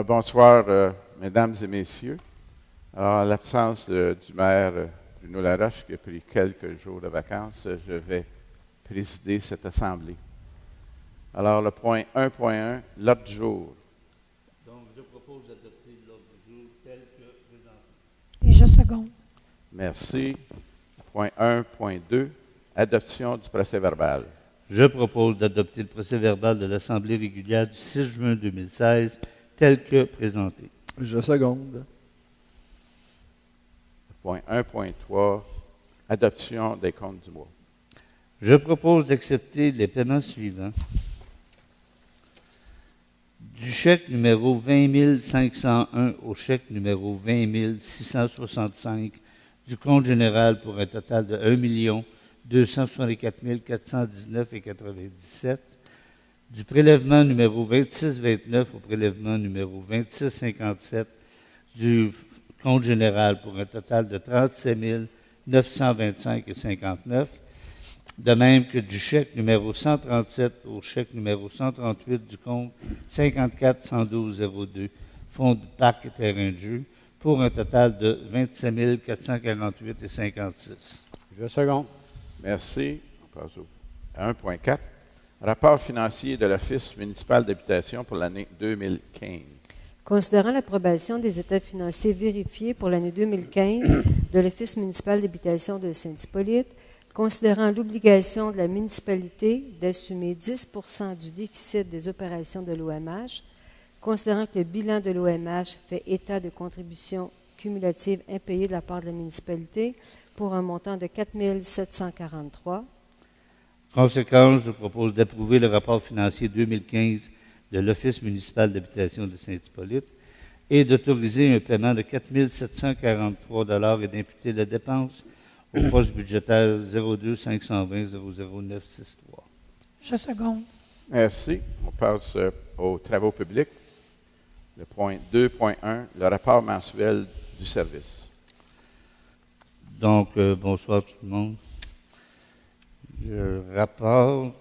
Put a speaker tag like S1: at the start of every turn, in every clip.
S1: Bonsoir, mesdames et messieurs. Alors, en l'absence du maire Bruno Laroche, qui a pris quelques jours de vacances, je vais présider cette assemblée. Alors, le point 1.1, l'ordre du jour.
S2: Donc, je propose d'adopter l'ordre du jour tel que présenté.
S3: Et je seconde.
S1: Merci. Point 1.2, adoption du procès-verbal.
S2: Je propose d'adopter le procès-verbal de l'Assemblée régulière du 6 juin 2016 tel que présenté.
S4: Je seconde.
S1: Point 1.3, adoption des comptes du mois.
S2: Je propose d'accepter les paiements suivants. Du chèque numéro 20 501 au chèque numéro 20 665 du compte général pour un total de 1 264 419,97, du prélèvement numéro 2629 au prélèvement numéro 2657 du compte général pour un total de 37 925,59, de même que du chèque numéro 137 au chèque numéro 138 du compte 54 112 02, fonds du parc et terrain de jeu, pour un total de 27 448,56.
S4: Je seconde.
S1: Merci. On passe au 1.4, rapport financier de l'Office municipal d'habitation pour l'année 2015.
S3: Considérant l'approbation des états financiers vérifiés pour l'année 2015 de l'Office municipal d'habitation de Saint-Hippolyte, considérant l'obligation de la municipalité d'assumer 10 % du déficit des opérations de l'OMH, considérant que le bilan de l'OMH fait état de contributions cumulatives impayées de la part de la municipalité pour un montant de 4 743.
S2: Conséquence, je propose d'approuver le rapport financier 2015 de l'Office municipal d'habitation de Saint-Hippolyte et d'autoriser un paiement de 4 743 et d'imputer la dépense au poste budgétaire 02 520 00963.
S3: Je seconde.
S1: Merci. On passe aux travaux publics. Le point 2.1, le rapport mensuel du service.
S2: Donc, bonsoir tout le monde. Le rapport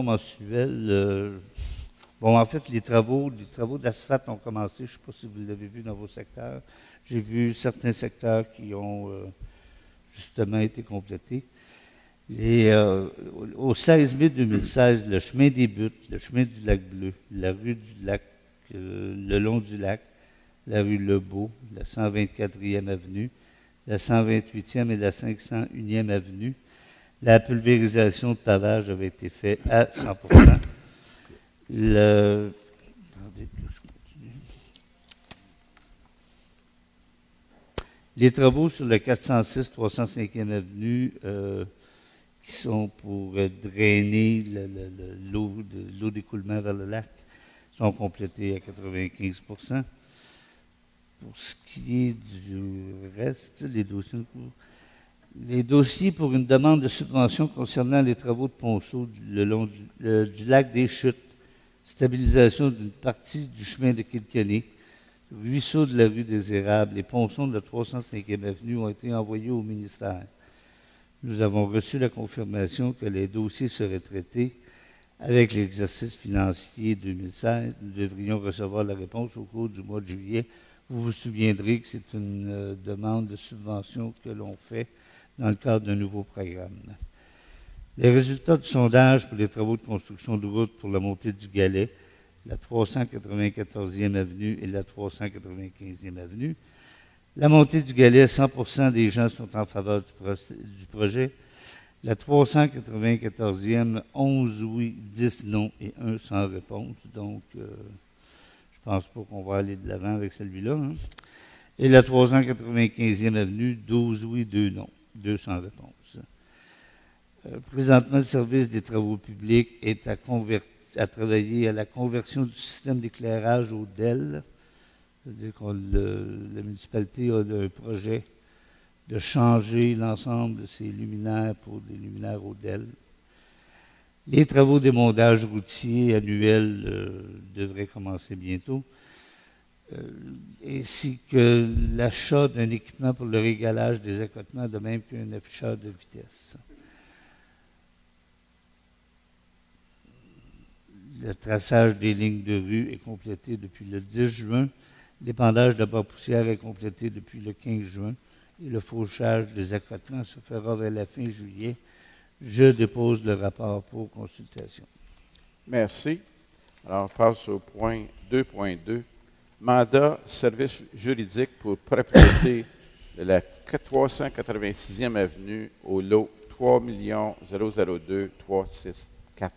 S2: mensuel, en fait, les travaux d'asphalte ont commencé. Je ne sais pas si vous l'avez vu dans vos secteurs. J'ai vu certains secteurs qui ont justement été complétés. Au 16 mai 2016, le chemin des Buttes, le chemin du Lac Bleu, la rue du Lac, le long du lac, la rue Lebeau, la 124e avenue, la 128e et la 501e avenue, la pulvérisation de pavage avait été faite à 100%. Les travaux sur le 406 305e avenue qui sont pour drainer l'eau d'écoulement vers le lac sont complétés à 95%. Pour ce qui est du reste, les dossiers pour une demande de subvention concernant les travaux de ponceau le long du lac des Chutes, stabilisation d'une partie du chemin de Kilkenny, ruisseau de la rue des Érables et ponçons de la 305e avenue ont été envoyés au ministère. Nous avons reçu la confirmation que les dossiers seraient traités avec l'exercice financier 2016. Nous devrions recevoir la réponse au cours du mois de juillet. Vous vous souviendrez que c'est une demande de subvention que l'on fait dans le cadre d'un nouveau programme. Les résultats du sondage pour les travaux de construction de route pour la montée du Galet, la 394e avenue et la 395e avenue. La montée du Galet, 100% des gens sont en faveur du projet. La 394e, 11 oui, 10 non et 1 sans réponse. Donc, je ne pense pas qu'on va aller de l'avant avec celui-là. Hein. Et la 395e avenue, 12 oui, 2 non, 2 sans réponse. Présentement, le service des travaux publics est à travailler à la conversion du système d'éclairage au DEL. C'est-à-dire que la municipalité a un projet de changer l'ensemble de ses luminaires pour des luminaires au DEL. Les travaux d'émondage routier annuels devraient commencer bientôt, ainsi que l'achat d'un équipement pour le régalage des accotements, de même qu'un afficheur de vitesse. Le traçage des lignes de rue est complété depuis le 10 juin. L'épandage de la barre poussière est complété depuis le 15 juin. Et le fauchage des accotements se fera vers la fin juillet. Je dépose le rapport pour consultation.
S1: Merci. Alors, on passe au point 2.2. Mandat service juridique pour propriété de la 386e avenue au lot 3 002 364.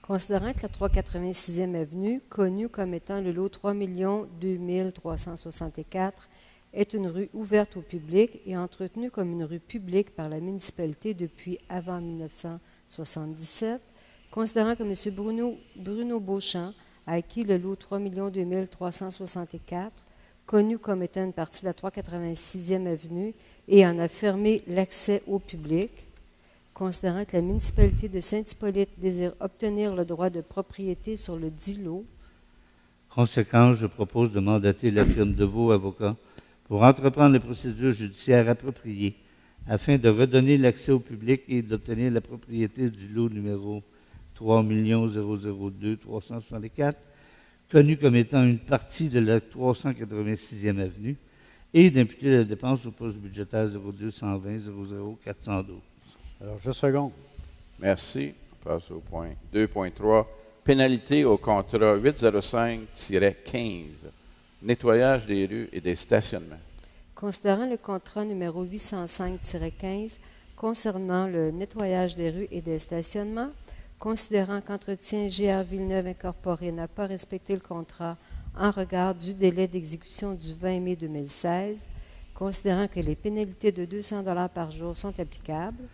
S3: Considérant que la 386e avenue, connue comme étant le lot 3 2 364, est une rue ouverte au public et entretenue comme une rue publique par la municipalité depuis avant 1977, considérant que M. Bruno Beauchamp a acquis le lot 3 2 364, connu comme étant une partie de la 386e avenue, et en a fermé l'accès au public, considérant que la municipalité de Saint-Hippolyte désire obtenir le droit de propriété sur le dit lot.
S2: Conséquence, je propose de mandater la firme Deveau Avocats pour entreprendre les procédures judiciaires appropriées afin de redonner l'accès au public et d'obtenir la propriété du lot numéro 3 002 364, connu comme étant une partie de la 386e avenue, et d'imputer la dépense au poste budgétaire 0220 00 412.
S4: Alors, je seconde.
S1: Merci. On passe au point 2.3. Pénalité au contrat 805-15. Nettoyage des rues et des stationnements.
S3: Considérant le contrat numéro 805-15 concernant le nettoyage des rues et des stationnements, considérant qu'Entretien GR Villeneuve Incorporé n'a pas respecté le contrat en regard du délai d'exécution du 20 mai 2016, considérant que les pénalités de 200 $ par jour sont applicables.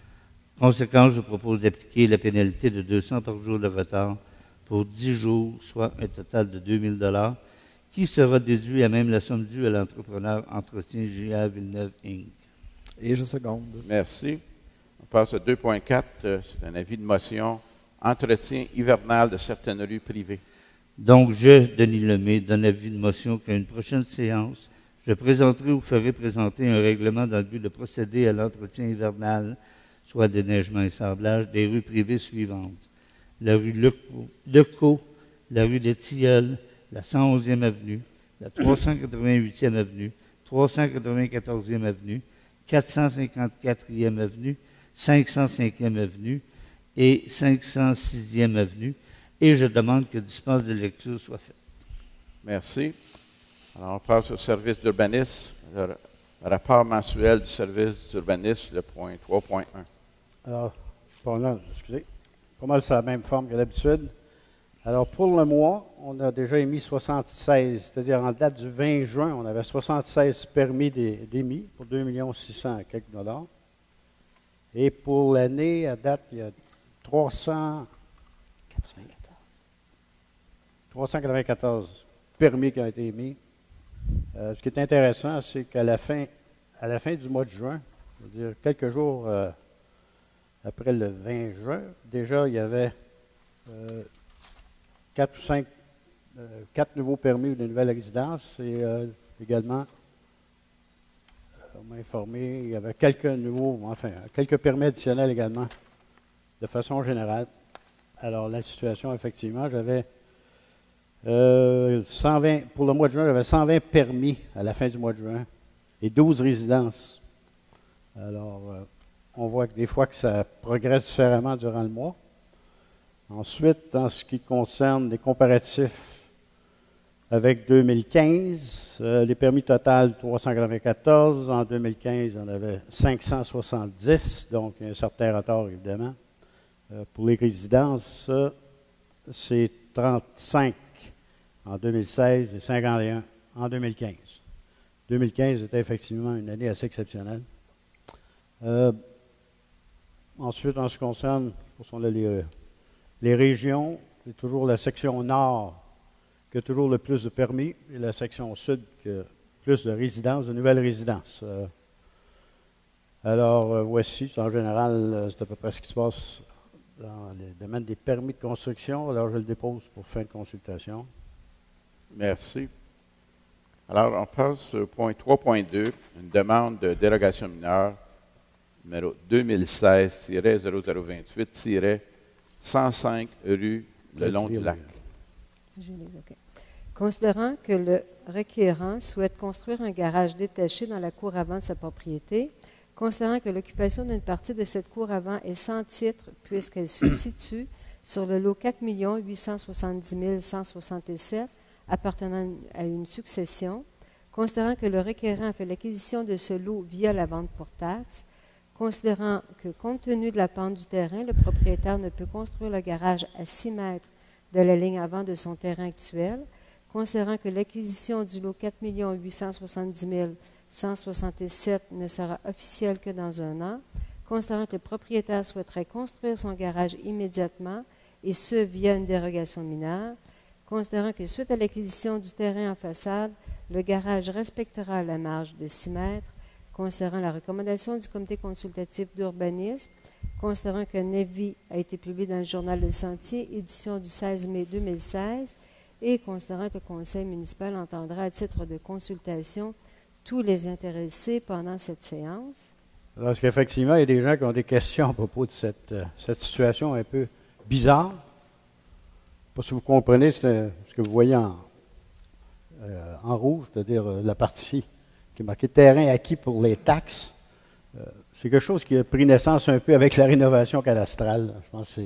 S2: Conséquence, je propose d'appliquer la pénalité de 200 par jour de retard pour 10 jours, soit un total de 2 000 $, qui sera déduit à même la somme due à l'entrepreneur Entretien GR Villeneuve Inc.
S4: Et je seconde.
S1: Merci. On passe à 2.4. C'est un avis de motion. Entretien hivernal de certaines rues privées.
S2: Donc, je, Denis Lemay, donne avis de motion qu'à une prochaine séance, je présenterai ou ferai présenter un règlement dans le but de procéder à l'entretien hivernal, soit déneigement et sablage, des rues privées suivantes. La rue Lecaux, la rue des Tilleuls, la 111e avenue, la 388e avenue, 394e avenue, 454e avenue, 505e avenue et 506e avenue, et je demande que dispense de lecture soit faite.
S1: Merci. Alors, on passe au service d'urbanisme. Le rapport mensuel du service d'urbanisme, le point 3.1.
S4: Alors, pas mal c'est la même forme que d'habitude. Alors, pour le mois, on a déjà émis 76, c'est-à-dire en date du 20 juin, on avait 76 permis d'émis pour 2 600 et quelques dollars. Et pour l'année, à date, il y a 394 permis qui ont été émis. Ce qui est intéressant, c'est qu'à la fin du mois de juin, c'est-à-dire quelques jours après le 20 juin, déjà, il y avait 4 nouveaux permis ou de nouvelles résidences et également, on m'a informé, il y avait quelques permis additionnels également, de façon générale. Alors, la situation, effectivement, j'avais 120, pour le mois de juin, j'avais 120 permis à la fin du mois de juin et 12 résidences. Alors, on voit que des fois que ça progresse différemment durant le mois. Ensuite, en ce qui concerne les comparatifs avec 2015, les permis total 394. En 2015, on avait 570, donc un certain retard, évidemment. Pour les résidences, c'est 35 en 2016 et 51 en 2015. 2015 était effectivement une année assez exceptionnelle. Ensuite, en ce qui concerne les régions, c'est toujours la section nord qui a toujours le plus de permis et la section sud qui a plus de résidences, de nouvelles résidences. Alors, voici, en général, c'est à peu près ce qui se passe dans le domaine des permis de construction. Alors, je le dépose pour fin de consultation.
S1: Merci. Alors, on passe au point 3.2, une demande de dérogation mineure numéro 2016-0028-105 rue le long du lac.
S3: OK. Considérant que le requérant souhaite construire un garage détaché dans la cour avant de sa propriété, considérant que l'occupation d'une partie de cette cour avant est sans titre puisqu'elle se situe sur le lot 4 870 167 appartenant à une succession, considérant que le requérant a fait l'acquisition de ce lot via la vente pour taxe, considérant que compte tenu de la pente du terrain, le propriétaire ne peut construire le garage à 6 mètres de la ligne avant de son terrain actuel, considérant que l'acquisition du lot 4 870 167 ne sera officielle que dans un an, considérant que le propriétaire souhaiterait construire son garage immédiatement, et ce via une dérogation mineure, considérant que suite à l'acquisition du terrain en façade, le garage respectera la marge de 6 mètres, considérant la recommandation du comité consultatif d'urbanisme, considérant qu'un avis a été publié dans le journal Le Sentier, édition du 16 mai 2016, et considérant que le conseil municipal entendra à titre de consultation tous les intéressés pendant cette séance.
S4: Parce qu'effectivement, il y a des gens qui ont des questions à propos de cette situation un peu bizarre. Je ne sais pas si vous comprenez ce que vous voyez en rouge, c'est-à-dire la partie qui est marquée terrain acquis pour les taxes. C'est quelque chose qui a pris naissance un peu avec la rénovation cadastrale. Je pense que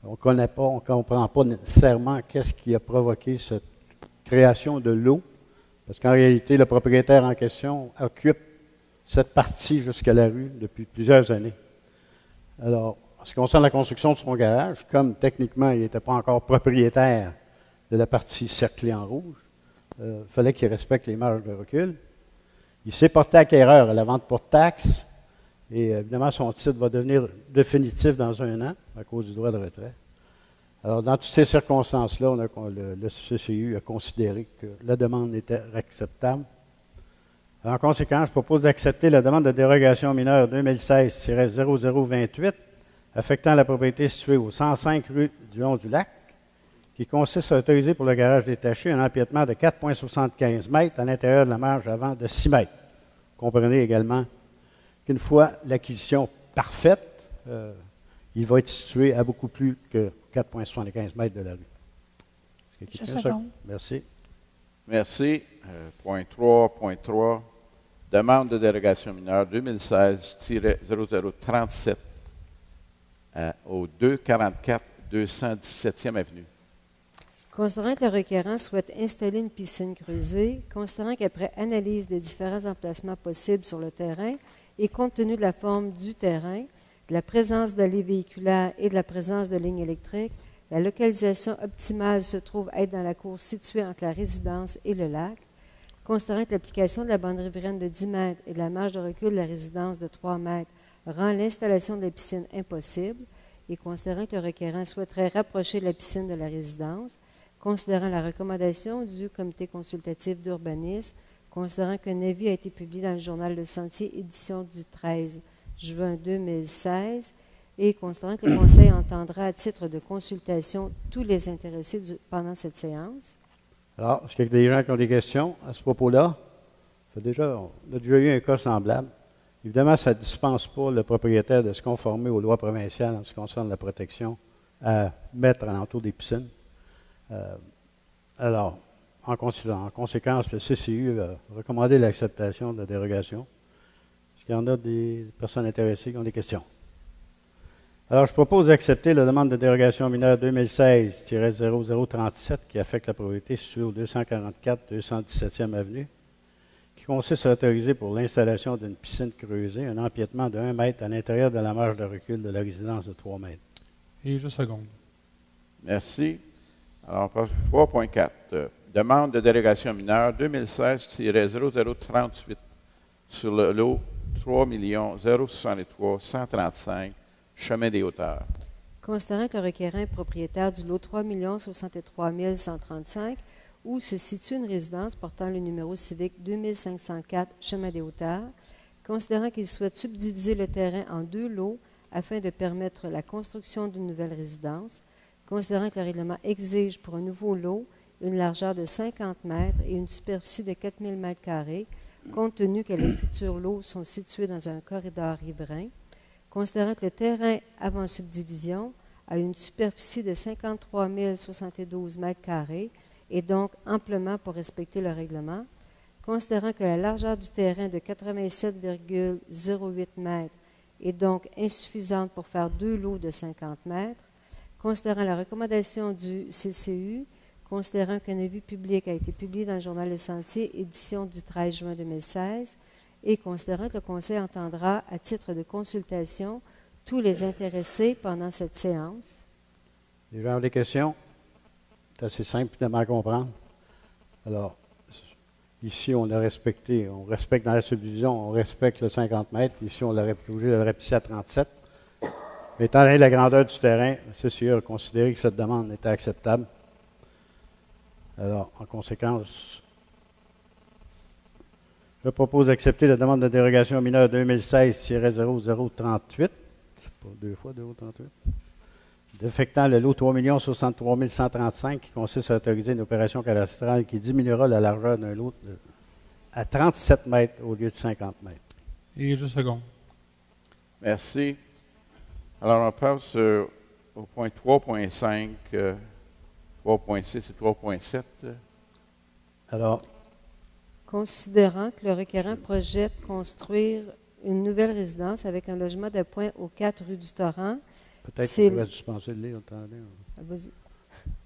S4: on ne connaît pas, on ne comprend pas nécessairement qu'est-ce qui a provoqué cette création de lot. Parce qu'en réalité, le propriétaire en question occupe cette partie jusqu'à la rue depuis plusieurs années. Alors, en ce qui concerne la construction de son garage, comme techniquement il n'était pas encore propriétaire de la partie cerclée en rouge, il fallait qu'il respecte les marges de recul. Il s'est porté acquéreur à la vente pour taxe, et évidemment, son titre va devenir définitif dans un an à cause du droit de retrait. Alors, dans toutes ces circonstances-là, le CCU a considéré que la demande était acceptable. Alors, en conséquence, je propose d'accepter la demande de dérogation mineure 2016-0028 affectant la propriété située au 105 rue du Long du Lac, qui consiste à autoriser pour le garage détaché un empiètement de 4,75 mètres à l'intérieur de la marge avant de 6 mètres. Comprenez également qu'une fois l'acquisition parfaite, il va être situé à beaucoup plus que 4,75 mètres de la rue.
S5: Je seconde.
S4: Merci.
S1: Merci. Point 3.3. Demande de dérogation mineure 2016-0037 au 244 217e Avenue.
S3: Considérant que le requérant souhaite installer une piscine creusée, considérant qu'après analyse des différents emplacements possibles sur le terrain et compte tenu de la forme du terrain, de la présence d'allées véhiculaires et de la présence de lignes électriques, la localisation optimale se trouve être dans la cour située entre la résidence et le lac. Considérant que l'application de la bande riveraine de 10 mètres et de la marge de recul de la résidence de 3 mètres rend l'installation de la piscine impossible, et considérant que le requérant souhaiterait rapprocher la piscine de la résidence, considérant la recommandation du comité consultatif d'urbanisme, considérant qu'un avis a été publié dans le journal Le Sentier, édition du 13 juin 2016, et considérant que le conseil entendra à titre de consultation tous les intéressés pendant cette séance.
S4: Alors, est-ce qu'il y a des gens qui ont des questions à ce propos-là? On a déjà eu un cas semblable. Évidemment, ça ne dispense pas le propriétaire de se conformer aux lois provinciales en ce qui concerne la protection à mettre alentour des piscines. Alors, en conséquence, le CCU a recommandé l'acceptation de la dérogation. Est-ce qu'il y en a des personnes intéressées qui ont des questions? Alors, je propose d'accepter la demande de dérogation mineure 2016-0037 qui affecte la propriété sur 244 217e Avenue, qui consiste à autoriser pour l'installation d'une piscine creusée un empiètement de 1 mètre à l'intérieur de la marge de recul de la résidence de 3 mètres.
S5: Et je seconde.
S1: Merci. Alors, 3.4. Demande de dérogation mineure 2016-0038 sur le lot 3 063 135 Chemin des Hauteurs.
S3: Considérant que le requérant est propriétaire du lot 3 063 135, où se situe une résidence portant le numéro civique 2504 Chemin des Hauteurs, considérant qu'il souhaite subdiviser le terrain en 2 lots afin de permettre la construction d'une nouvelle résidence, considérant que le règlement exige pour un nouveau lot une largeur de 50 mètres et une superficie de 4 000 mètres carrés, compte tenu que les futurs lots sont situés dans un corridor riverain, considérant que le terrain avant subdivision à une superficie de 53 072 mètres carrés et donc amplement pour respecter le règlement. Considérant que la largeur du terrain de 87,08 mètres est donc insuffisante pour faire 2 lots de 50 mètres, considérant la recommandation du CCU, considérant qu'un avis public a été publié dans le Journal Le Sentier, édition du 13 juin 2016, et considérant que le Conseil entendra, à titre de consultation, tous les intéressés pendant cette séance.
S4: Les gens ont des questions? C'est assez simple finalement à comprendre. Alors, ici, on respecte dans la subdivision, on respecte le 50 mètres. Ici, on l'aurait obligé de le rapetisser à 37. Mais étant donné la grandeur du terrain, c'est sûr, considérer que cette demande était acceptable. Alors, en conséquence, je propose d'accepter la demande de dérogation mineure 2016-0038, pas 2 fois 038, défectant le lot 3 063 135 qui consiste à autoriser une opération cadastrale qui diminuera la largeur d'un lot à 37 mètres au lieu de 50 mètres.
S5: Et je seconde.
S1: Merci. Alors, on passe au point 3.5, 3.6 et 3.7.
S4: Alors,
S3: Considérant que le requérant projette construire une nouvelle résidence avec un logement d'appoint aux 4 rue du Torrent.
S4: peut-être
S3: C'est-
S4: qu'on pourrait dispenser de lire. Attendez.
S3: Vas-y.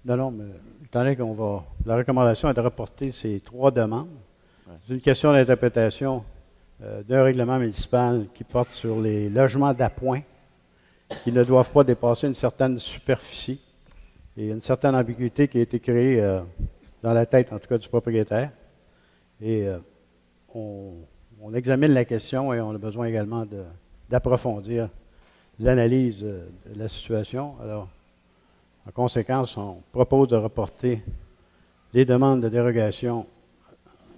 S4: Non, mais étant donné qu'on va. La recommandation est de reporter ces 3 demandes.
S1: Ouais.
S4: C'est une question d'interprétation d'un règlement municipal qui porte sur les logements d'appoint qui ne doivent pas dépasser une certaine superficie. Et une certaine ambiguïté qui a été créée dans la tête, en tout cas, du propriétaire. Et on examine la question et on a besoin également d'approfondir l'analyse de la situation. Alors, en conséquence, on propose de reporter les demandes de dérogation,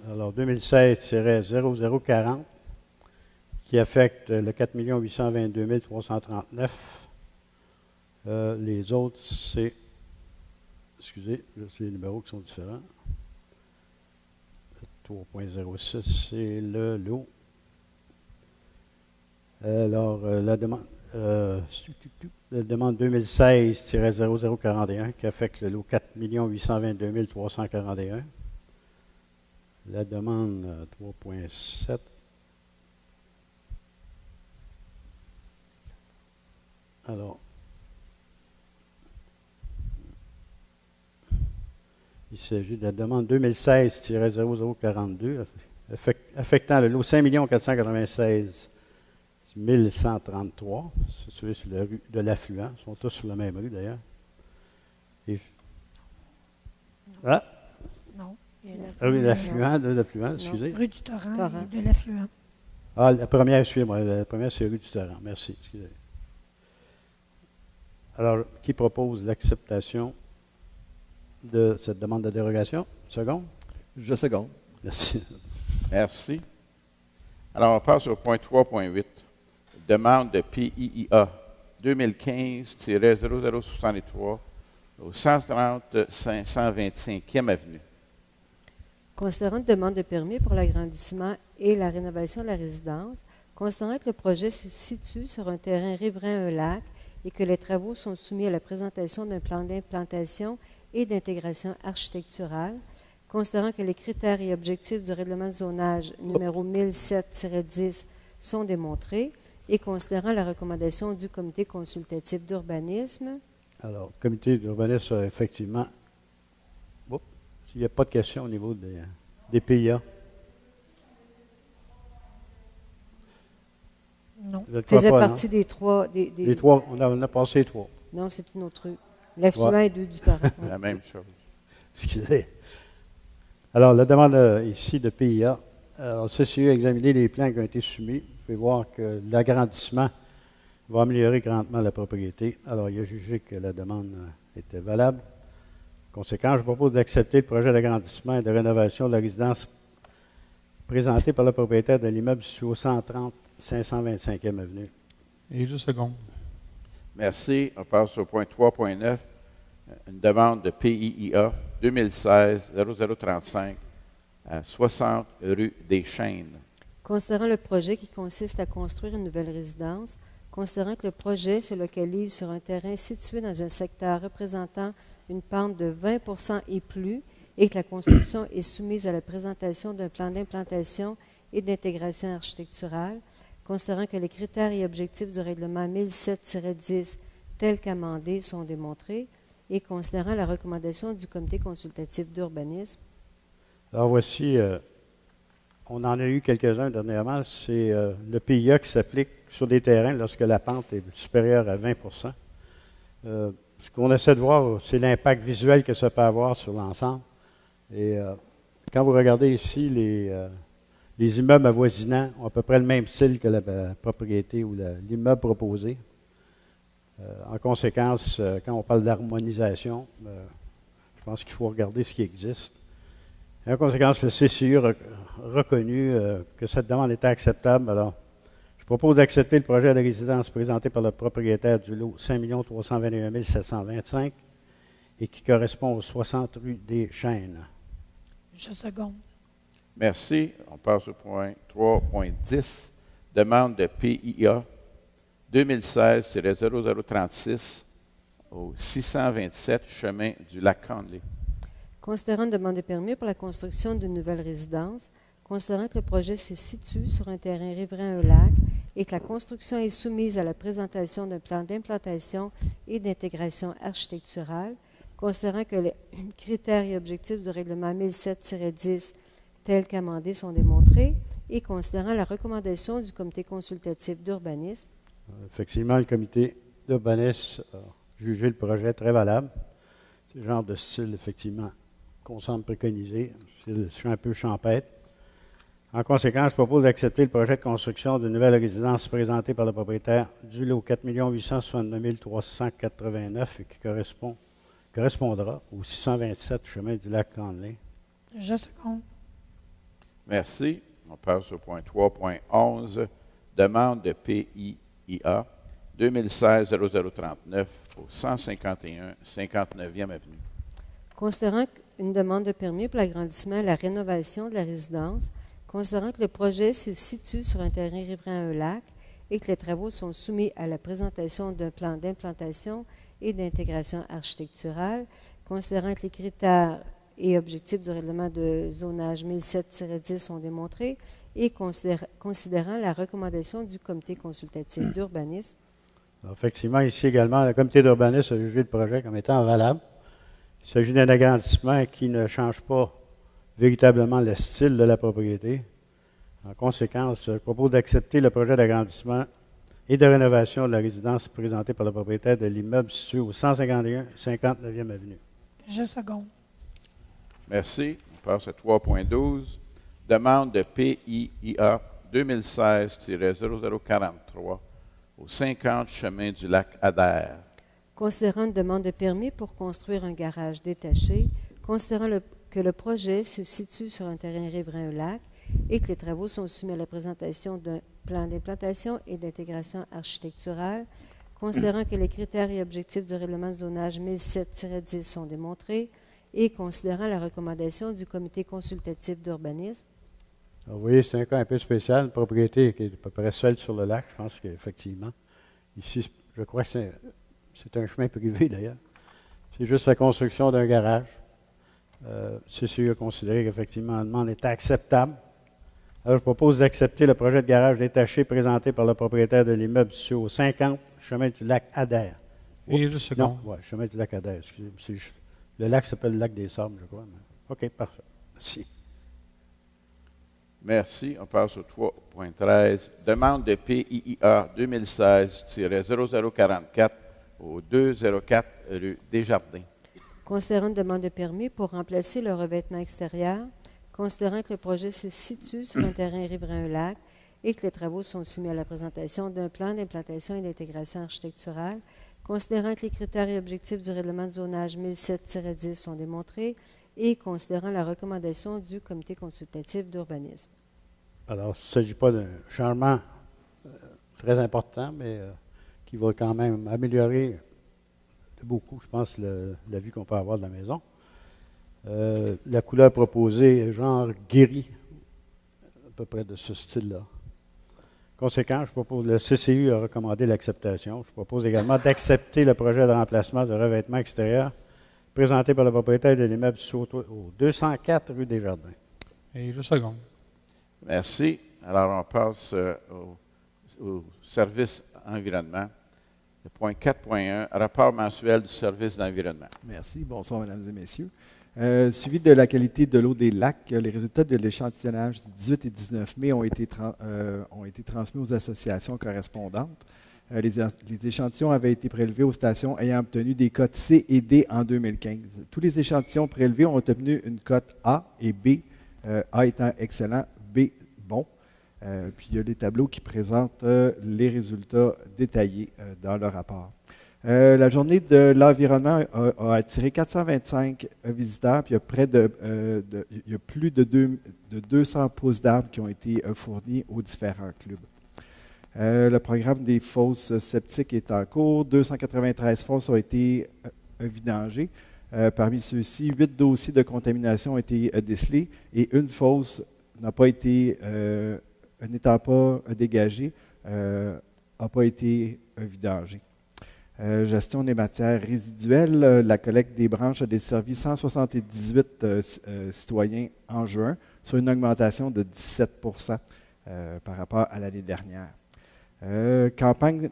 S4: alors 2016-0040, qui affectent le 4 822 339. Les autres, c'est, excusez, là, c'est les numéros qui sont différents. 3.06, c'est le lot. Alors, la demande 2016-0041 qui affecte le lot 4 822 341. La demande 3.7. Alors, il s'agit de la demande 2016-0042 affectant le lot 5 496 1133, situé sur la rue de l'Affluent. Ils sont tous sur la même rue d'ailleurs. Ah,
S6: Non. Il y a
S4: rue de l'Affluent, excusez.
S6: Rue du Torrent
S3: Torrent.
S6: et de l'Affluent.
S4: Ah, la première, excusez-moi, la première c'est rue du Torrent. Merci, excusez. Alors, qui propose l'acceptation de cette demande de dérogation? Second?
S7: Je seconde.
S4: Merci.
S1: Merci. Alors, on passe au point 3.8. Demande de PIIA 2015-0063 au 130 525e avenue.
S3: Considérant une demande de permis pour l'agrandissement et la rénovation de la résidence, considérant que le projet se situe sur un terrain riverain à un lac et que les travaux sont soumis à la présentation d'un plan d'implantation et d'intégration architecturale, considérant que les critères et objectifs du règlement de zonage numéro 1007-10 sont démontrés et considérant la recommandation du comité consultatif d'urbanisme.
S4: Alors, le comité d'urbanisme, effectivement, s'il n'y a pas de questions au niveau des PIA.
S6: Non.
S4: Vous êtes pas,
S3: Faisait
S4: non?
S3: partie des 3.
S4: Les 3, on a passé les 3.
S3: Non, c'est une autre rue. L'affluent
S4: Ouais.
S3: et 2 du Torrent.
S1: La même chose.
S4: Excusez. Alors, la demande ici de PIA. Alors, le CCU a examiné les plans qui ont été soumis. Vous pouvez voir que l'agrandissement va améliorer grandement la propriété. Alors, il a jugé que la demande était valable. Conséquent, je propose d'accepter le projet d'agrandissement et de rénovation de la résidence présenté par le propriétaire de l'immeuble sur 130 525e avenue.
S5: Et je seconde.
S1: Merci. On passe au point 3.9. Une demande de PIIA 2016-0035 à 60 rue des Chênes.
S3: Considérant le projet qui consiste à construire une nouvelle résidence, considérant que le projet se localise sur un terrain situé dans un secteur représentant une pente de 20 et plus et que la construction est soumise à la présentation d'un plan d'implantation et d'intégration architecturale, considérant que les critères et objectifs du règlement 1007-10 tels qu'amendés sont démontrés et considérant la recommandation du comité consultatif d'urbanisme.
S4: Alors voici, on en a eu quelques-uns dernièrement, c'est le PIA qui s'applique sur des terrains lorsque la pente est supérieure à 20 ce qu'on essaie de voir, c'est l'impact visuel que ça peut avoir sur l'ensemble. Et quand vous regardez ici, les immeubles avoisinants ont à peu près le même style que la propriété ou l'immeuble proposé. En conséquence, quand on parle d'harmonisation, je pense qu'il faut regarder ce qui existe. Et en conséquence, le CCU a reconnu que cette demande était acceptable. Alors, je propose d'accepter le projet de résidence présenté par le propriétaire du lot 5 321 725 et qui correspond aux 60 rue des Chênes.
S6: Je seconde.
S1: Merci. On passe au point 3.10. Demande de PIA 2016-0036 au 627 chemin du lac Conley.
S3: Considérant une demande de permis pour la construction d'une nouvelle résidence, considérant que le projet se situe sur un terrain riverain à un lac et que la construction est soumise à la présentation d'un plan d'implantation et d'intégration architecturale, considérant que les critères et objectifs du règlement 1007-10 tels qu'amendés sont démontrés et considérant la recommandation du comité consultatif d'urbanisme.
S4: Effectivement, le comité d'urbanisme a jugé le projet très valable. C'est le genre de style, effectivement, qu'on semble préconiser. Je suis un peu champêtre. En conséquence, je propose d'accepter le projet de construction d'une nouvelle résidence présenté par le propriétaire du lot 4 869 389 et qui correspondra au 627 chemin du lac Conley.
S6: Je seconde.
S1: Merci. On passe au point 3.11. Demande de PIA 2016-0039 au 151 59e Avenue.
S3: Considérant une demande de permis pour l'agrandissement et la rénovation de la résidence, considérant que le projet se situe sur un terrain riverain à un lac et que les travaux sont soumis à la présentation d'un plan d'implantation et d'intégration architecturale, considérant que les critères et objectifs du règlement de zonage 1007-10 sont démontrés et considérant la recommandation du comité consultatif d'urbanisme.
S4: Effectivement, ici également, le comité d'urbanisme a jugé le projet comme étant valable. Il s'agit d'un agrandissement qui ne change pas véritablement le style de la propriété. En conséquence, je propose d'accepter le projet d'agrandissement et de rénovation de la résidence présentée par le propriétaire de l'immeuble situé au 151 59e Avenue.
S6: Je seconde.
S1: Merci. On passe à 3.12. Demande de PIA 2016-0043 au 50 chemin du lac Adair.
S3: Considérant une demande de permis pour construire un garage détaché, considérant que le projet se situe sur un terrain riverain au lac et que les travaux sont soumis à la présentation d'un plan d'implantation et d'intégration architecturale, considérant que les critères et objectifs du règlement de zonage 1007-10 sont démontrés et considérant la recommandation du comité consultatif d'urbanisme.
S4: Alors, vous voyez, c'est un cas un peu spécial, une propriété qui est à peu près seule sur le lac, je pense qu'effectivement. Ici, je crois que c'est un chemin privé d'ailleurs. C'est juste la construction d'un garage. CCU a considéré qu'effectivement la demande était acceptable. Alors, je propose d'accepter le projet de garage détaché présenté par le propriétaire de l'immeuble situé au 50 chemin du lac Adair.
S5: Et je seconde.
S4: Non, ouais, chemin du lac Adair, excusez-moi. Le lac s'appelle le lac des Sables, je crois. OK, parfait. Merci.
S1: Merci. On passe au 3.13. Demande de PIA 2016-0044 au 204 rue Desjardins.
S3: Considérant une demande de permis pour remplacer le revêtement extérieur, considérant que le projet se situe sur un terrain riverain au lac et que les travaux sont soumis à la présentation d'un plan d'implantation et d'intégration architecturale, considérant que les critères et objectifs du règlement de zonage 1007-10 sont démontrés et considérant la recommandation du comité consultatif d'urbanisme.
S4: Alors, il ne s'agit pas d'un changement très important, mais qui va quand même améliorer de beaucoup, je pense, la vue qu'on peut avoir de la maison. La couleur proposée est genre gris, à peu près de ce style-là. Conséquent, je propose, le CCU a recommandé l'acceptation. Je propose également d'accepter le projet de remplacement de revêtement extérieur présenté par le propriétaire de l'immeuble au 204 rue des Jardins.
S5: Et je seconde.
S1: Merci. Alors, on passe au service environnement. Le point 4.1, rapport mensuel du service d'environnement.
S7: Merci. Bonsoir, mesdames et messieurs. Suivi de la qualité de l'eau des lacs, les résultats de l'échantillonnage du 18 et 19 mai ont été transmis aux associations correspondantes. Les échantillons avaient été prélevés aux stations ayant obtenu des cotes C et D en 2015. Tous les échantillons prélevés ont obtenu une cote A et B, A étant excellent, B bon. Puis il y a les tableaux qui présentent les résultats détaillés dans le rapport. La journée de l'environnement a attiré 425 visiteurs, puis il y a plus de 200 pousses d'arbres qui ont été fournis aux différents clubs. Le programme des fosses septiques est en cours. 293 fosses ont été vidangées. Parmi ceux-ci, 8 dossiers de contamination ont été décelés et une fosse n'étant pas dégagée, n'a pas été vidangée. Gestion des matières résiduelles, la collecte des branches a desservi 178 citoyens en juin, sur une augmentation de 17 par rapport à l'année dernière. Campagne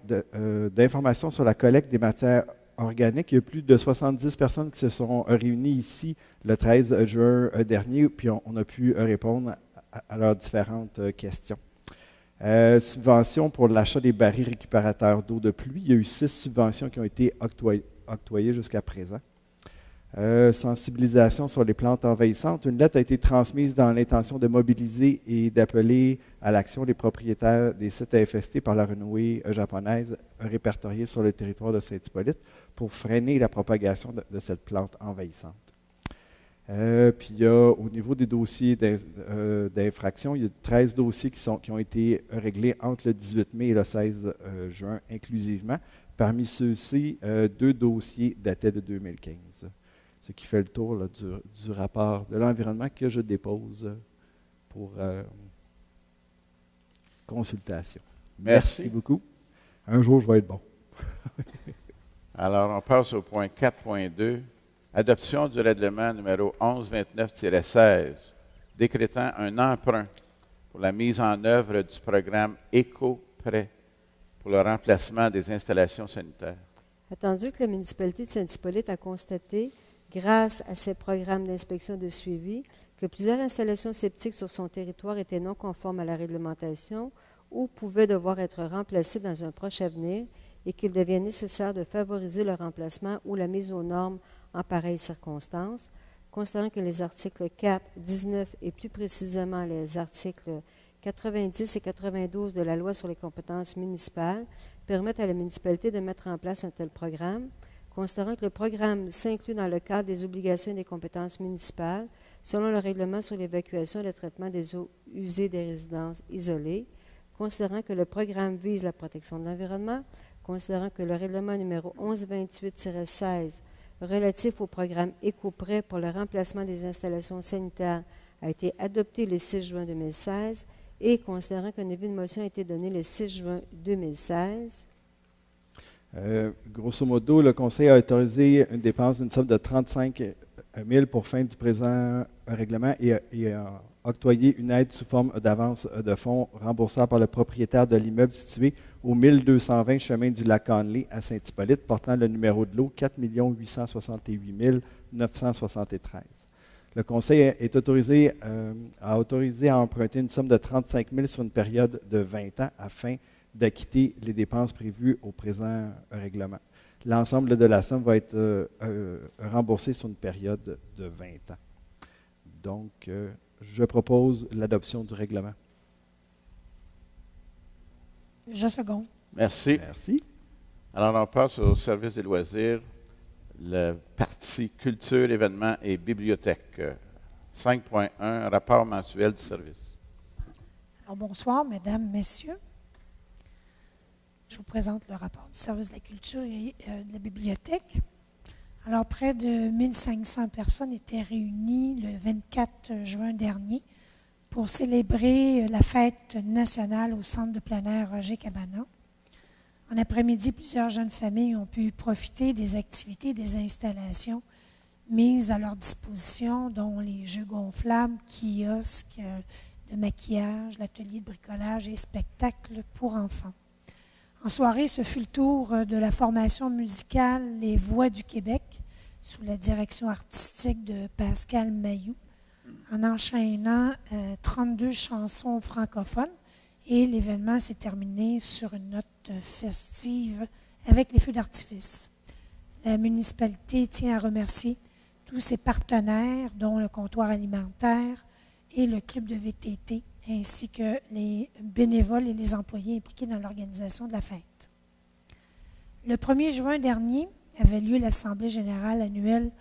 S7: d'information sur la collecte des matières organiques. Il y a plus de 70 personnes qui se sont réunies ici le 13 juin dernier, puis on a pu répondre à leurs différentes questions. Subventions pour l'achat des barils récupérateurs d'eau de pluie. Il y a eu 6 subventions qui ont été octroyées jusqu'à présent. Sensibilisation sur les plantes envahissantes. Une lettre a été transmise dans l'intention de mobiliser et d'appeler à l'action les propriétaires des sites infestés par la renouée japonaise répertoriés sur le territoire de Saint-Hippolyte pour freiner la propagation de cette plante envahissante. Puis il y a, au niveau des dossiers d'infraction, il y a 13 dossiers qui ont été réglés entre le 18 mai et le 16 juin inclusivement. Parmi ceux-ci, 2 dossiers dataient de 2015. Ce qui fait le tour là, du rapport de l'environnement que je dépose pour consultation.
S1: Merci.
S7: Beaucoup. Un jour, je vais être bon.
S1: Alors, on passe au point 4.2, adoption du règlement numéro 1129-16, décrétant un emprunt pour la mise en œuvre du programme Éco-Prêt pour le remplacement des installations sanitaires.
S3: Attendu que la municipalité de Saint-Hippolyte a constaté, grâce à ses programmes d'inspection de suivi, que plusieurs installations septiques sur son territoire étaient non conformes à la réglementation ou pouvaient devoir être remplacées dans un proche avenir et qu'il devient nécessaire de favoriser le remplacement ou la mise aux normes en pareilles circonstances, considérant que les articles 4, 19 et plus précisément les articles 90 et 92 de la Loi sur les compétences municipales permettent à la municipalité de mettre en place un tel programme, considérant que le programme s'inclut dans le cadre des obligations et des compétences municipales selon le règlement sur l'évacuation et le traitement des eaux usées des résidences isolées, considérant que le programme vise la protection de l'environnement, considérant que le règlement numéro 1128-16 relatif au programme Éco-Prêt pour le remplacement des installations sanitaires a été adopté le 6 juin 2016 et considérant qu'un avis de motion a été donné le 6 juin 2016.
S7: Grosso modo, le Conseil a autorisé une dépense d'une somme de 35 000 pour fin du présent règlement et a octroyé une aide sous forme d'avance de fonds remboursable par le propriétaire de l'immeuble situé au 1220 chemin du Lac Conley à Saint-Hippolyte, portant le numéro de lot 4 868 973. Le Conseil a autorisé à emprunter une somme de 35 000 sur une période de 20 ans afin d'acquitter les dépenses prévues au présent règlement. L'ensemble de la somme va être remboursé sur une période de 20 ans. Donc, je propose l'adoption du règlement.
S6: Je seconde.
S1: Merci.
S7: Merci.
S1: Alors, on passe au service des loisirs, le parti culture, événements et bibliothèque. 5.1, rapport mensuel du service.
S6: Alors, bonsoir, mesdames, messieurs. Je vous présente le rapport du service de la culture et de la bibliothèque. Alors, près de 1500 personnes étaient réunies le 24 juin dernier pour célébrer la fête nationale au centre de plein air Roger Cabana. En après-midi, plusieurs jeunes familles ont pu profiter des activités et des installations mises à leur disposition, dont les jeux gonflables, kiosques, de maquillage, l'atelier de bricolage et spectacles pour enfants. En soirée, ce fut le tour de la formation musicale Les Voix du Québec, sous la direction artistique de Pascal Mailloux, en enchaînant 32 chansons francophones. Et l'événement s'est terminé sur une note festive avec les feux d'artifice. La municipalité tient à remercier tous ses partenaires, dont le comptoir alimentaire et le club de VTT, ainsi que les bénévoles et les employés impliqués dans l'organisation de la fête. Le 1er juin dernier avait lieu l'Assemblée générale annuelle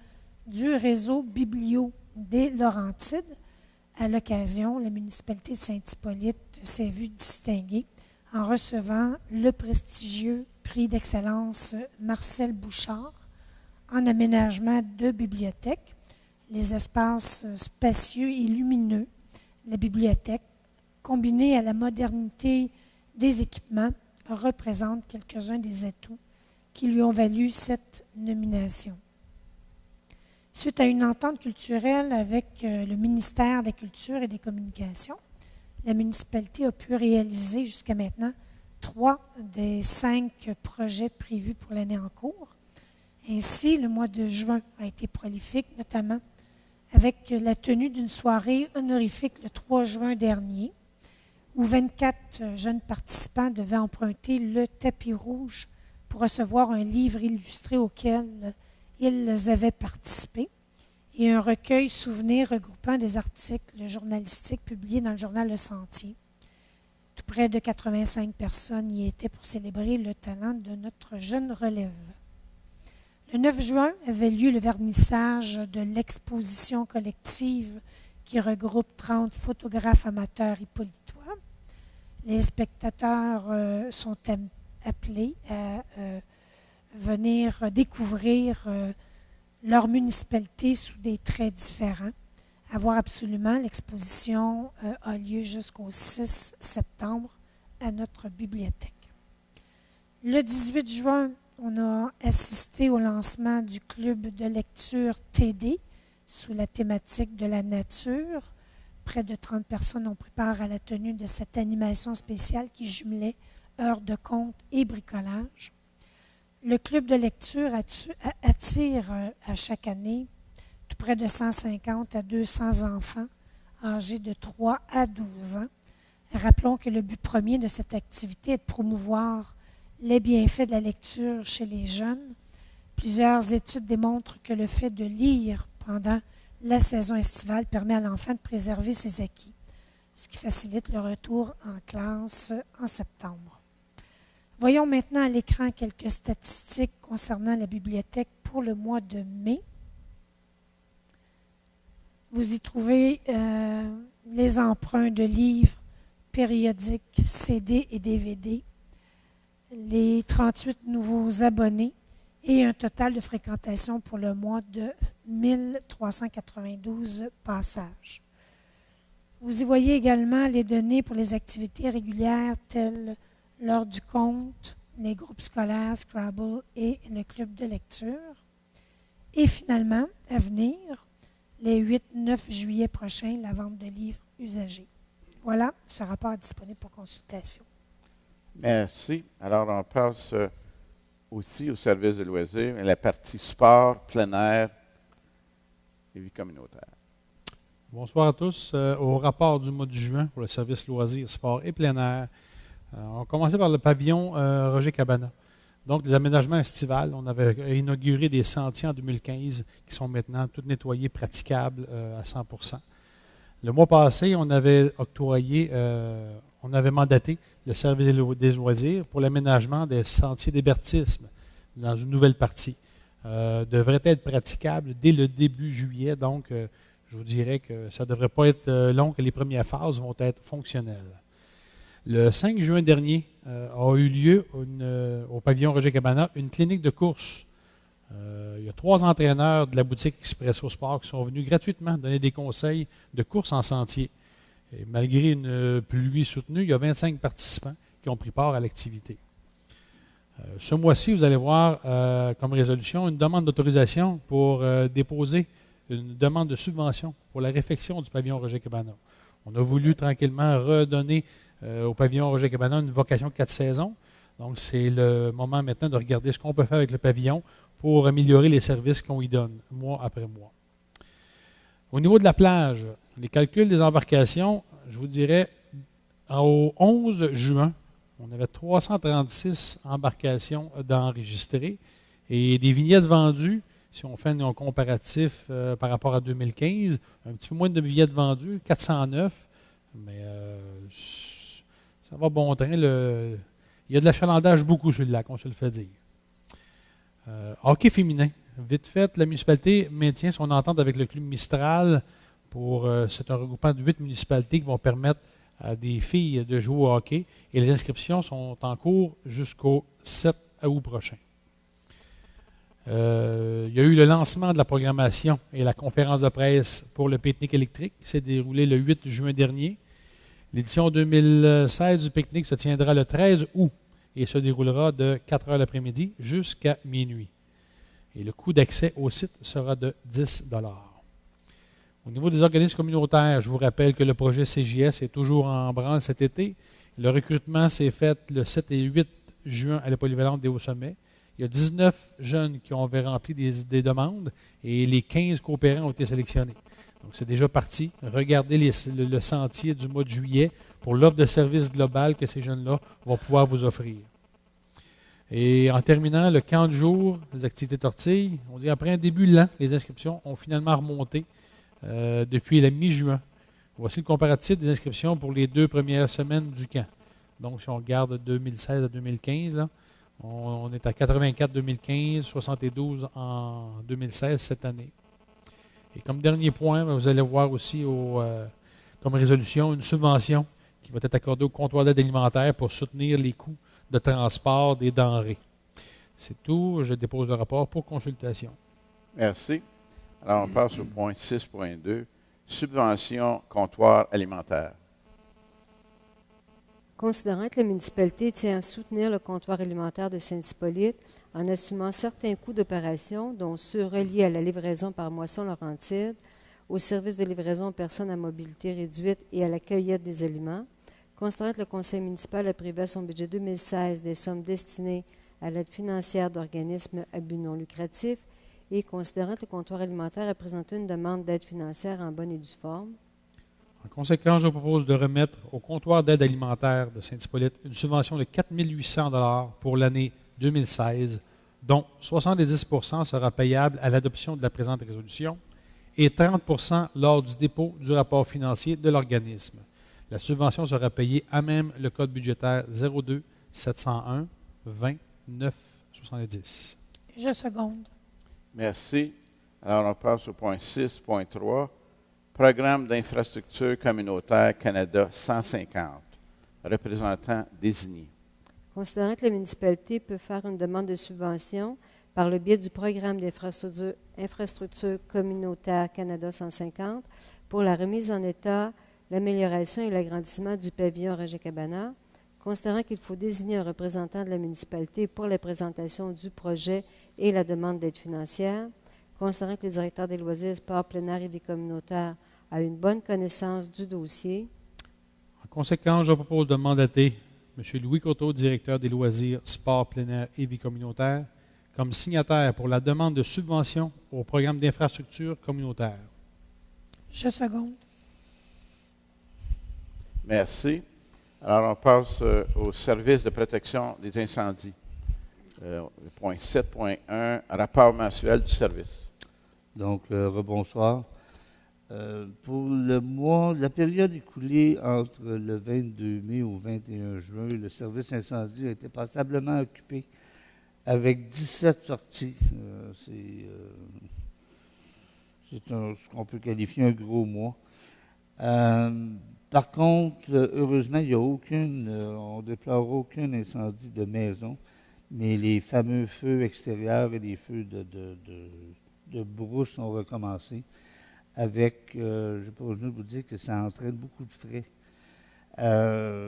S6: du réseau Biblio des Laurentides. À l'occasion, la municipalité de Saint-Hippolyte s'est vue distinguée en recevant le prestigieux prix d'excellence Marcel Bouchard en aménagement de bibliothèque, les espaces spacieux et lumineux, la bibliothèque, combinée à la modernité des équipements, représente quelques-uns des atouts qui lui ont valu cette nomination. Suite à une entente culturelle avec le ministère de la Culture et des Communications, la municipalité a pu réaliser jusqu'à maintenant 3 des 5 projets prévus pour l'année en cours. Ainsi, le mois de juin a été prolifique, notamment avec la tenue d'une soirée honorifique le 3 juin dernier, où 24 jeunes participants devaient emprunter le tapis rouge pour recevoir un livre illustré auquel ils avaient participé et un recueil souvenir regroupant des articles journalistiques publiés dans le journal Le Sentier. Tout près de 85 personnes y étaient pour célébrer le talent de notre jeune relève. Le 9 juin avait lieu le vernissage de l'exposition collective qui regroupe 30 photographes amateurs hippolytois. Les spectateurs sont appelés à venir découvrir leur municipalité sous des traits différents. À voir absolument, l'exposition a lieu jusqu'au 6 septembre à notre bibliothèque. Le 18 juin, on a assisté au lancement du club de lecture TD sous la thématique de la nature. Près de 30 personnes ont pris part à la tenue de cette animation spéciale qui jumelait heures de conte et bricolage. Le club de lecture attire à chaque année tout près de 150 à 200 enfants âgés de 3 à 12 ans. Rappelons que le but premier de cette activité est de promouvoir les bienfaits de la lecture chez les jeunes. Plusieurs études démontrent que le fait de lire pendant la saison estivale permet à l'enfant de préserver ses acquis, ce qui facilite le retour en classe en septembre. Voyons maintenant à l'écran quelques statistiques concernant la bibliothèque pour le mois de mai. Vous y trouvez les emprunts de livres, périodiques, CD et DVD, les 38 nouveaux abonnés et un total de fréquentation pour le mois de 1392 passages. Vous y voyez également les données pour les activités régulières telles l'heure du conte, les groupes scolaires, Scrabble et le club de lecture. Et finalement, à venir, les 8-9 juillet prochains, la vente de livres usagés. Voilà, ce rapport est disponible pour consultation.
S1: Merci. Alors, on passe aussi au service de loisirs, la partie sport, plein air et vie communautaire.
S5: Bonsoir à tous. Au rapport du mois de juin pour le service loisirs, sport et plein air, on va commencer par le pavillon Roger Cabana. Donc, les aménagements estivales, on avait inauguré des sentiers en 2015 qui sont maintenant tous nettoyés, praticables à 100%. Le mois passé, on avait mandaté le service des loisirs pour l'aménagement des sentiers d'hébertisme dans une nouvelle partie. Devrait être praticable dès le début juillet, donc je vous dirais que ça ne devrait pas être long, que les premières phases vont être fonctionnelles. Le 5 juin dernier a eu lieu au pavillon Roger Cabana une clinique de course. Il y a 3 entraîneurs de la boutique Expresso Sport qui sont venus gratuitement donner des conseils de course en sentier. Et malgré une pluie soutenue, il y a 25 participants qui ont pris part à l'activité. Ce mois-ci, vous allez voir comme résolution une demande d'autorisation pour déposer une demande de subvention pour la réfection du pavillon Roger Cabana. On a voulu tranquillement redonner au pavillon Roger Cabana une vocation 4 saisons. Donc, c'est le moment maintenant de regarder ce qu'on peut faire avec le pavillon pour améliorer les services qu'on y donne, mois après mois. Au niveau de la plage, les calculs des embarcations, je vous dirais, au 11 juin, on avait 336 embarcations d'enregistrées et des vignettes vendues, si on fait un comparatif par rapport à 2015, un petit peu moins de vignettes vendues, 409, mais ça va bon train. Il y a de l'achalandage beaucoup sur le lac, on se le fait dire. Hockey féminin. Vite fait, la municipalité maintient son entente avec le club Mistral. C'est un regroupement de 8 municipalités qui vont permettre à des filles de jouer au hockey. Et les inscriptions sont en cours jusqu'au 7 août prochain. Il y a eu le lancement de la programmation et la conférence de presse pour le pique-nique électrique qui s'est déroulé le 8 juin dernier. L'édition 2016 du pique-nique se tiendra le 13 août et se déroulera de 4 heures l'après-midi jusqu'à minuit. Et le coût d'accès au site sera de 10 $. Au niveau des organismes communautaires, je vous rappelle que le projet CJS est toujours en branle cet été. Le recrutement s'est fait le 7 et 8 juin à la polyvalente des Hauts-Sommets. Il y a 19 jeunes qui ont rempli des demandes et les 15 coopérants ont été sélectionnés. Donc, c'est déjà parti. Regardez le sentier du mois de juillet pour l'offre de services global que ces jeunes-là vont pouvoir vous offrir. Et en terminant, le camp de jour, les activités tortilles, on dit après un début lent, les inscriptions ont finalement remonté depuis la mi-juin. Voici le comparatif des inscriptions pour les 2 premières semaines du camp. Donc, si on regarde 2016 à 2015, là, on est à 84 2015, 72 en 2016 cette année. Et comme dernier point, vous allez voir aussi comme résolution une subvention qui va être accordée au comptoir d'aide alimentaire pour soutenir les coûts de transport des denrées. C'est tout. Je dépose le rapport pour consultation.
S1: Merci. Alors, on passe au point 6.2, subvention comptoir alimentaire.
S3: Considérant que la municipalité tient à soutenir le comptoir alimentaire de Saint-Hippolyte en assumant certains coûts d'opération, dont ceux reliés à la livraison par moisson Laurentide, au service de livraison aux personnes à mobilité réduite et à la cueillette des aliments, considérant que le conseil municipal a prévu à son budget 2016 des sommes destinées à l'aide financière d'organismes à but non lucratif et considérant que le comptoir alimentaire a présenté une demande d'aide financière en bonne et due forme.
S5: En conséquence, je propose de remettre au comptoir d'aide alimentaire de Saint-Hippolyte une subvention de 4 800 $ pour l'année 2016, dont 70 % sera payable à l'adoption de la présente résolution et 30 % lors du dépôt du rapport financier de l'organisme. La subvention sera payée à même le code budgétaire 02 701 20 9 70.
S6: Je seconde.
S1: Merci. Alors, on passe au point 6.3, Programme d'infrastructure communautaire Canada 150, représentant désigné.
S3: Considérant que la municipalité peut faire une demande de subvention par le biais du programme d'infrastructure communautaire Canada 150 pour la remise en état, l'amélioration et l'agrandissement du pavillon Roger Cabana, considérant qu'il faut désigner un représentant de la municipalité pour la présentation du projet et la demande d'aide financière, considérant que le directeur des loisirs, sport plein air et vie communautaire a une bonne connaissance du dossier.
S5: En conséquence, je propose de mandater M. Louis Coteau, directeur des loisirs, sport plein air et vie communautaire, comme signataire pour la demande de subvention au programme d'infrastructure communautaire.
S6: Je seconde.
S1: Merci. Alors, on passe au service de protection des incendies. Le point 7.1, rapport mensuel du service.
S2: Donc, rebonsoir. Pour la période écoulée entre le 22 mai au 21 juin, le service incendie a été passablement occupé avec 17 sorties. C'est ce qu'on peut qualifier un gros mois. Par contre, heureusement, il n'y a on ne déplore aucun incendie de maison, mais les fameux feux extérieurs et les feux de brousse ont recommencé. avec, je n'ai pas besoin de vous dire que ça entraîne beaucoup de frais.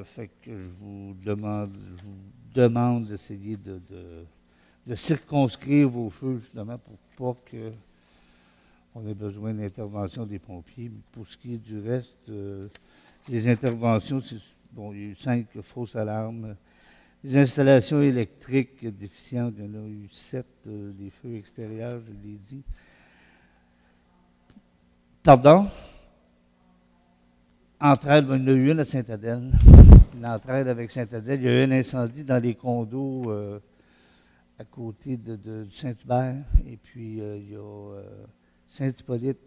S2: Fait que je vous demande d'essayer de circonscrire vos feux, justement, pour pas qu'on ait besoin d'intervention des pompiers. Mais pour ce qui est du reste, les interventions, bon, il y a eu 5 fausses alarmes. Les installations électriques déficientes, il y en a eu 7, les feux extérieurs, je l'ai dit. Pardon? Entraide, il y en a eu une à Sainte-Adèle. L'entraide avec Sainte-Adèle, il y a eu un incendie dans les condos à côté de Saint-Hubert. Et puis, il y a Saint-Hippolyte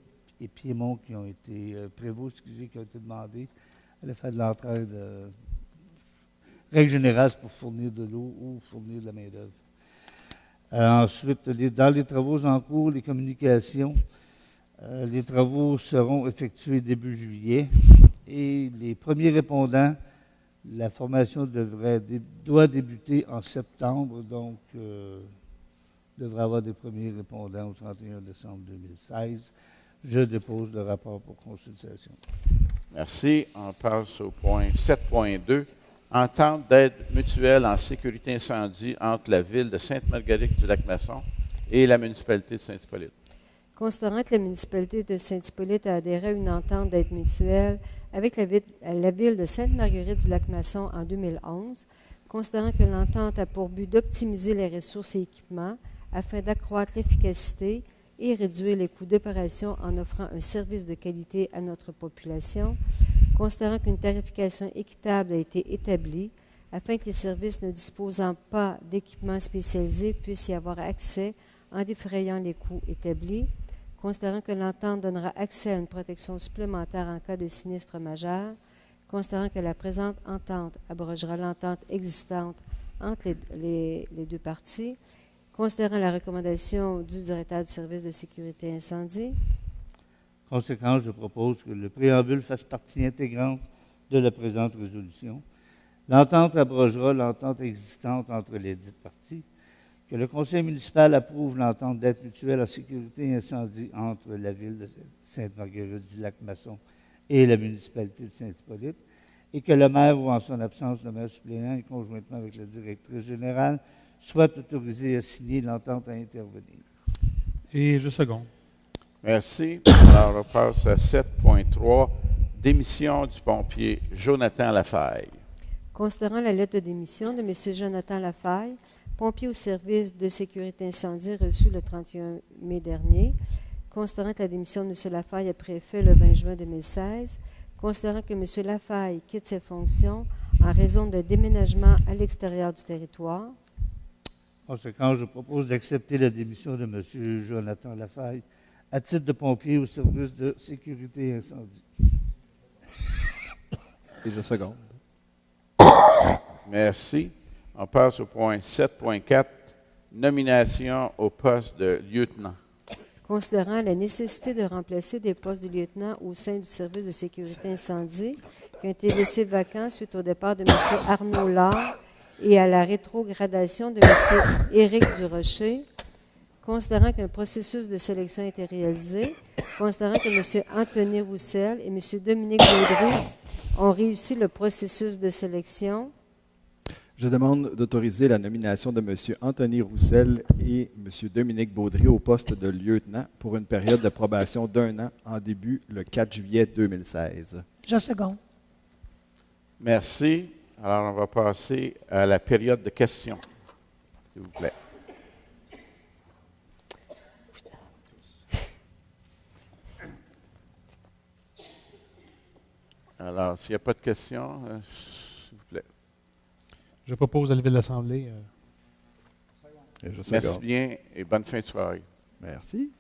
S2: et Piémont qui ont été, Prévost, qui ont été demandés. Elle a fait de l'entraide. Règle générale, c'est pour fournir de l'eau ou fournir de la main-d'œuvre. Ensuite, dans les travaux en cours, les communications, les travaux seront effectués début juillet et les premiers répondants, la formation doit débuter en septembre, donc devrait avoir des premiers répondants au 31 décembre 2016. Je dépose le rapport pour consultation.
S1: Merci. On passe au point 7.2. Entente d'aide mutuelle en sécurité incendie entre la ville de Sainte-Marguerite-du-Lac-Masson et la municipalité de Saint-Hippolyte.
S3: Considérant que la municipalité de Saint-Hippolyte a adhéré à une entente d'aide mutuelle avec la ville de Sainte-Marguerite-du-Lac-Masson en 2011, considérant que l'entente a pour but d'optimiser les ressources et équipements afin d'accroître l'efficacité et réduire les coûts d'opération en offrant un service de qualité à notre population, considérant qu'une tarification équitable a été établie afin que les services ne disposant pas d'équipements spécialisés puissent y avoir accès en défrayant les coûts établis, considérant que l'entente donnera accès à une protection supplémentaire en cas de sinistre majeur, considérant que la présente entente abrogera l'entente existante entre les deux parties, considérant la recommandation du directeur du service de sécurité incendie.
S2: Conséquence, je propose que le préambule fasse partie intégrante de la présente résolution. L'entente abrogera l'entente existante entre les dites parties. Que le conseil municipal approuve l'entente d'aide mutuelle en sécurité incendie entre la ville de Sainte-Marguerite-du-Lac-Masson et la municipalité de Saint-Hippolyte. Et que le maire, ou en son absence, le maire suppléant, et conjointement avec la directrice générale, soit autorisé à signer l'entente à intervenir.
S5: Et je seconde.
S1: Merci. Alors, on passe à 7.3, démission du pompier Jonathan Lafaille.
S3: Considérant la lettre de démission de M. Jonathan Lafaille, pompier au service de sécurité incendie reçue le 31 mai dernier, considérant que la démission de M. Lafaille a pris effet le 20 juin 2016, considérant que M. Lafaille quitte ses fonctions en raison d'un déménagement à l'extérieur du territoire.
S2: Conséquent, je propose d'accepter la démission de M. Jonathan Lafaille à titre de pompier au service de sécurité incendie.
S7: Et je seconde.
S1: Merci. On passe au point 7.4, nomination au poste de lieutenant.
S3: Considérant la nécessité de remplacer des postes de lieutenant au sein du service de sécurité incendie qui ont été laissés vacants suite au départ de M. Arnaud Lard et à la rétrogradation de M. Éric Durocher, considérant qu'un processus de sélection a été réalisé, considérant que M. Anthony Roussel et M. Dominique Baudry ont réussi le processus de sélection.
S7: Je demande d'autoriser la nomination de M. Anthony Roussel et M. Dominique Baudry au poste de lieutenant pour une période de probation d'1 an en début le 4 juillet 2016.
S6: Je seconde.
S1: Merci. Alors, on va passer à la période de questions, s'il vous plaît. Alors, s'il n'y a pas de questions, s'il vous plaît.
S5: Je propose à lever l'Assemblée.
S7: Et je
S1: Merci
S7: seconde.
S1: bien et bonne fin de soirée.
S7: Merci.